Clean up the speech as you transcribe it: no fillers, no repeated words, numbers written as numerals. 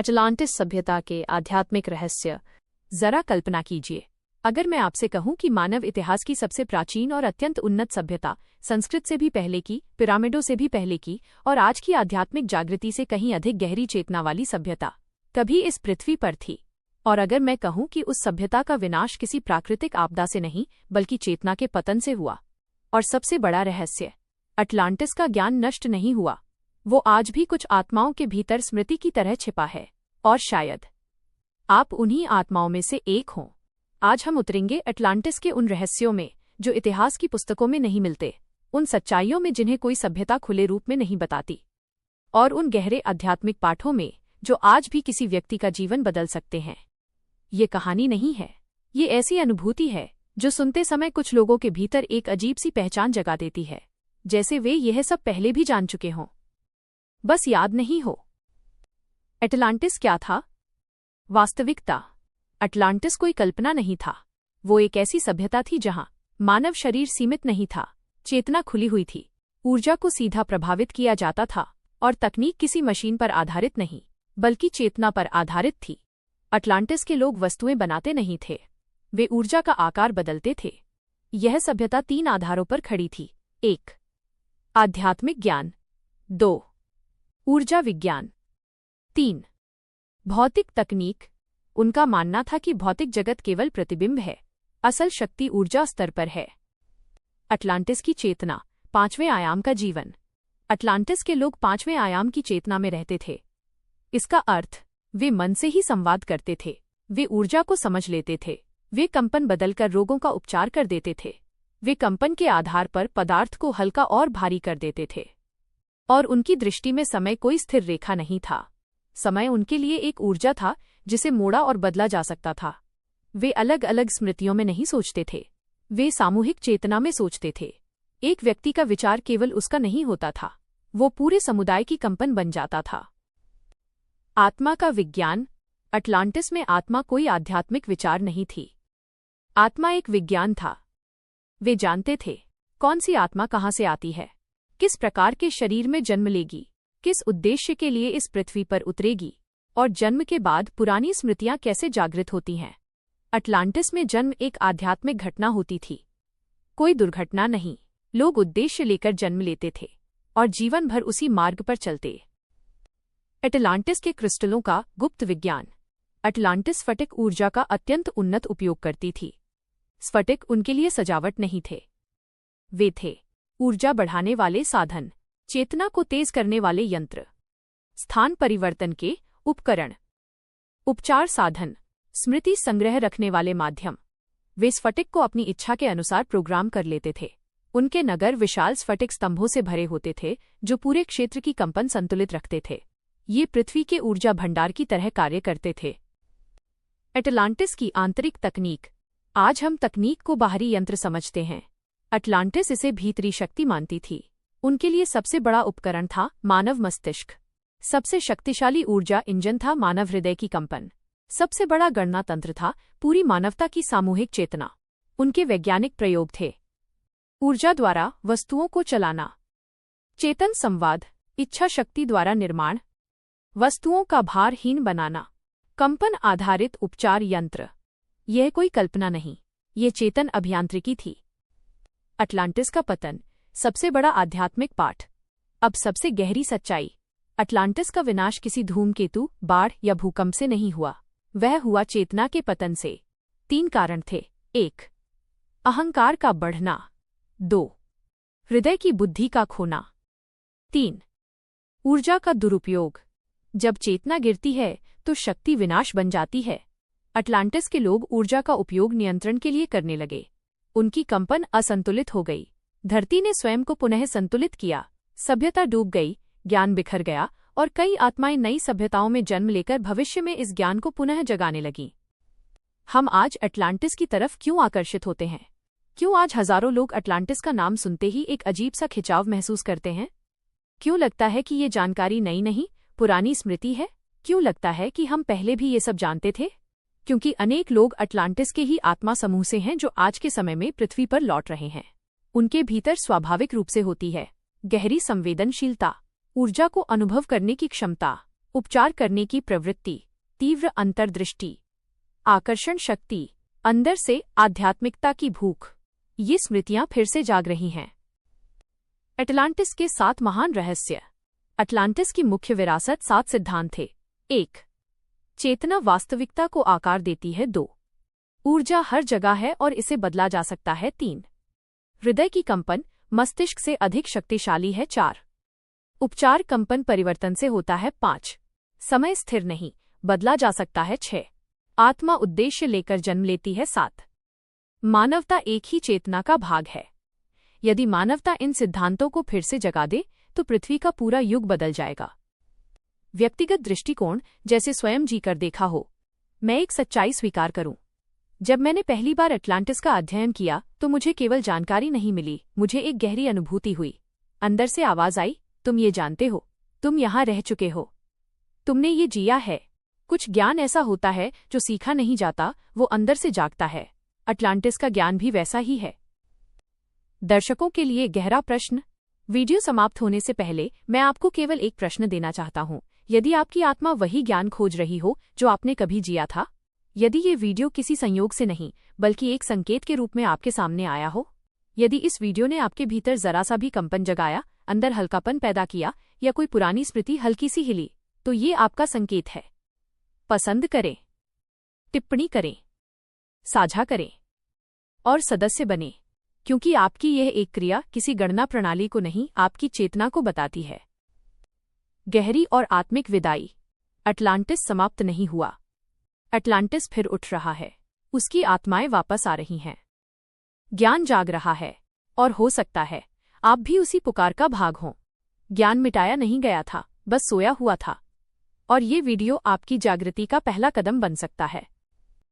Atlantis सभ्यता के आध्यात्मिक रहस्य। जरा कल्पना कीजिए, अगर मैं आपसे कहूं कि मानव इतिहास की सबसे प्राचीन और अत्यंत उन्नत सभ्यता, संस्कृत से भी पहले की, पिरामिडों से भी पहले की और आज की आध्यात्मिक जागृति से कहीं अधिक गहरी चेतना वाली सभ्यता कभी इस पृथ्वी पर थी। और अगर मैं कहूं कि उस सभ्यता का विनाश किसी प्राकृतिक आपदा से नहीं बल्कि चेतना के पतन से हुआ। और सबसे बड़ा रहस्य, अटलांटिस का ज्ञान नष्ट नहीं हुआ, वो आज भी कुछ आत्माओं के भीतर स्मृति की तरह छिपा है। और शायद आप उन्हीं आत्माओं में से एक हों। आज हम उतरेंगे अटलांटिस के उन रहस्यों में जो इतिहास की पुस्तकों में नहीं मिलते, उन सच्चाइयों में जिन्हें कोई सभ्यता खुले रूप में नहीं बताती, और उन गहरे आध्यात्मिक पाठों में जो आज भी किसी व्यक्ति का जीवन बदल सकते हैं। ये कहानी नहीं है, ये ऐसी अनुभूति है जो सुनते समय कुछ लोगों के भीतर एक अजीब सी पहचान जगा देती है, जैसे वे यह सब पहले भी जान चुके हों, बस याद नहीं हो। अटलांटिस क्या था? वास्तविकता, अटलांटिस कोई कल्पना नहीं था। वो एक ऐसी सभ्यता थी जहां मानव शरीर सीमित नहीं था, चेतना खुली हुई थी, ऊर्जा को सीधा प्रभावित किया जाता था, और तकनीक किसी मशीन पर आधारित नहीं बल्कि चेतना पर आधारित थी। अटलांटिस के लोग वस्तुएं बनाते नहीं थे, वे ऊर्जा का आकार बदलते थे। यह सभ्यता 3 आधारों पर खड़ी थी। 1. आध्यात्मिक ज्ञान। 2. ऊर्जा विज्ञान। 3. भौतिक तकनीक। उनका मानना था कि भौतिक जगत केवल प्रतिबिंब है, असल शक्ति ऊर्जा स्तर पर है। अटलांटिस की चेतना, 5वें आयाम का जीवन। अटलांटिस के लोग 5वें आयाम की चेतना में रहते थे। इसका अर्थ, वे मन से ही संवाद करते थे, वे ऊर्जा को समझ लेते थे, वे कंपन बदलकर रोगों का उपचार कर देते थे, वे कंपन के आधार पर पदार्थ को हल्का और भारी कर देते थे। और उनकी दृष्टि में समय कोई स्थिर रेखा नहीं था। समय उनके लिए एक ऊर्जा था जिसे मोड़ा और बदला जा सकता था। वे अलग अलग स्मृतियों में नहीं सोचते थे, वे सामूहिक चेतना में सोचते थे। एक व्यक्ति का विचार केवल उसका नहीं होता था, वो पूरे समुदाय की कंपन बन जाता था। आत्मा का विज्ञान। अटलांटिस में आत्मा कोई आध्यात्मिक विचार नहीं थी, आत्मा एक विज्ञान था। वे जानते थे कौन सी आत्मा कहाँ से आती है, किस प्रकार के शरीर में जन्म लेगी, किस उद्देश्य के लिए इस पृथ्वी पर उतरेगी, और जन्म के बाद पुरानी स्मृतियां कैसे जागृत होती हैं। अटलांटिस में जन्म एक आध्यात्मिक घटना होती थी, कोई दुर्घटना नहीं। लोग उद्देश्य लेकर जन्म लेते थे और जीवन भर उसी मार्ग पर चलते। अटलांटिस के क्रिस्टलों का गुप्त विज्ञान। अटलांटिस स्फटिक ऊर्जा का अत्यंत उन्नत उपयोग करती थी। स्फटिक उनके लिए सजावट नहीं थे, वे थे ऊर्जा बढ़ाने वाले साधन, चेतना को तेज करने वाले यंत्र, स्थान परिवर्तन के उपकरण, उपचार साधन, स्मृति संग्रह रखने वाले माध्यम। वे स्फटिक को अपनी इच्छा के अनुसार प्रोग्राम कर लेते थे। उनके नगर विशाल स्फटिक स्तंभों से भरे होते थे जो पूरे क्षेत्र की कंपन संतुलित रखते थे। ये पृथ्वी के ऊर्जा भंडार की तरह कार्य करते थे। अटलांटिस की आंतरिक तकनीक। आज हम तकनीक को बाहरी यंत्र समझते हैं, अटलांटिस इसे भीतरी शक्ति मानती थी। उनके लिए सबसे बड़ा उपकरण था मानव मस्तिष्क, सबसे शक्तिशाली ऊर्जा इंजन था मानव हृदय की कंपन, सबसे बड़ा गणना तंत्र था पूरी मानवता की सामूहिक चेतना। उनके वैज्ञानिक प्रयोग थे ऊर्जा द्वारा वस्तुओं को चलाना, चेतन संवाद, इच्छा शक्ति द्वारा निर्माण, वस्तुओं का भारहीन बनाना, कंपन आधारित उपचार यंत्र। यह कोई कल्पना नहीं, ये चेतन अभियांत्रिकी थी। अटलांटिस का पतन, सबसे बड़ा आध्यात्मिक पाठ। अब सबसे गहरी सच्चाई, अटलांटिस का विनाश किसी धूमकेतु, बाढ़ या भूकंप से नहीं हुआ, वह हुआ चेतना के पतन से। 3 कारण थे। 1. अहंकार का बढ़ना। 2. हृदय की बुद्धि का खोना। 3. ऊर्जा का दुरुपयोग। जब चेतना गिरती है तो शक्ति विनाश बन जाती है। अटलांटिस के लोग ऊर्जा का उपयोग नियंत्रण के लिए करने लगे। उनकी कंपन असंतुलित हो गई, धरती ने स्वयं को पुनः संतुलित किया, सभ्यता डूब गई, ज्ञान बिखर गया, और कई आत्माएं नई सभ्यताओं में जन्म लेकर भविष्य में इस ज्ञान को पुनः जगाने लगीं। हम आज अटलांटिस की तरफ क्यों आकर्षित होते हैं? क्यों आज हजारों लोग अटलांटिस का नाम सुनते ही एक अजीब सा खिंचाव महसूस करते हैं? क्यों लगता है कि ये जानकारी नई नहीं, पुरानी स्मृति है? क्यों लगता है कि हम पहले भी ये सब जानते थे? क्योंकि अनेक लोग अटलांटिस के ही आत्मा समूह से हैं जो आज के समय में पृथ्वी पर लौट रहे हैं। उनके भीतर स्वाभाविक रूप से होती है गहरी संवेदनशीलता, ऊर्जा को अनुभव करने की क्षमता, उपचार करने की प्रवृत्ति, तीव्र अंतर्दृष्टि, आकर्षण शक्ति, अंदर से आध्यात्मिकता की भूख। ये स्मृतियां फिर से जाग रही हैं। अटलांटिस के 7 महान रहस्य। अटलांटिस की मुख्य विरासत 7 सिद्धांत थे। 1. चेतना वास्तविकता को आकार देती है। 2. ऊर्जा हर जगह है और इसे बदला जा सकता है। 3. हृदय की कंपन मस्तिष्क से अधिक शक्तिशाली है। 4. उपचार कंपन परिवर्तन से होता है। 5. समय स्थिर नहीं, बदला जा सकता है। 6. आत्मा उद्देश्य लेकर जन्म लेती है। 7. मानवता एक ही चेतना का भाग है। यदि मानवता इन सिद्धांतों को फिर से जगा दे तो पृथ्वी का पूरा युग बदल जाएगा। व्यक्तिगत दृष्टिकोण, जैसे स्वयं जीकर देखा हो। मैं एक सच्चाई स्वीकार करूं। जब मैंने पहली बार अटलांटिस का अध्ययन किया तो मुझे केवल जानकारी नहीं मिली, मुझे एक गहरी अनुभूति हुई। अंदर से आवाज आई, तुम ये जानते हो, तुम यहां रह चुके हो, तुमने ये जिया है। कुछ ज्ञान ऐसा होता है जो सीखा नहीं जाता, वो अंदर से जागता है। अटलांटिस का ज्ञान भी वैसा ही है। दर्शकों के लिए गहरा प्रश्न। वीडियो समाप्त होने से पहले मैं आपको केवल एक प्रश्न देना चाहता हूं। यदि आपकी आत्मा वही ज्ञान खोज रही हो जो आपने कभी जिया था, यदि ये वीडियो किसी संयोग से नहीं बल्कि एक संकेत के रूप में आपके सामने आया हो, यदि इस वीडियो ने आपके भीतर जरा सा भी कंपन जगाया, अंदर हल्कापन पैदा किया या कोई पुरानी स्मृति हल्की सी हिली, तो ये आपका संकेत है। पसंद करें, टिप्पणी करें, साझा करें और सदस्य बने, क्योंकि आपकी यह एक क्रिया किसी गणना प्रणाली को नहीं, आपकी चेतना को बताती है। गहरी और आत्मिक विदाई। अटलांटिस समाप्त नहीं हुआ। अटलांटिस फिर उठ रहा है। उसकी आत्माएं वापस आ रही हैं। ज्ञान जाग रहा है और हो सकता है आप भी उसी पुकार का भाग हों। ज्ञान मिटाया नहीं गया था, बस सोया हुआ था। और ये वीडियो आपकी जागृति का पहला कदम बन सकता है।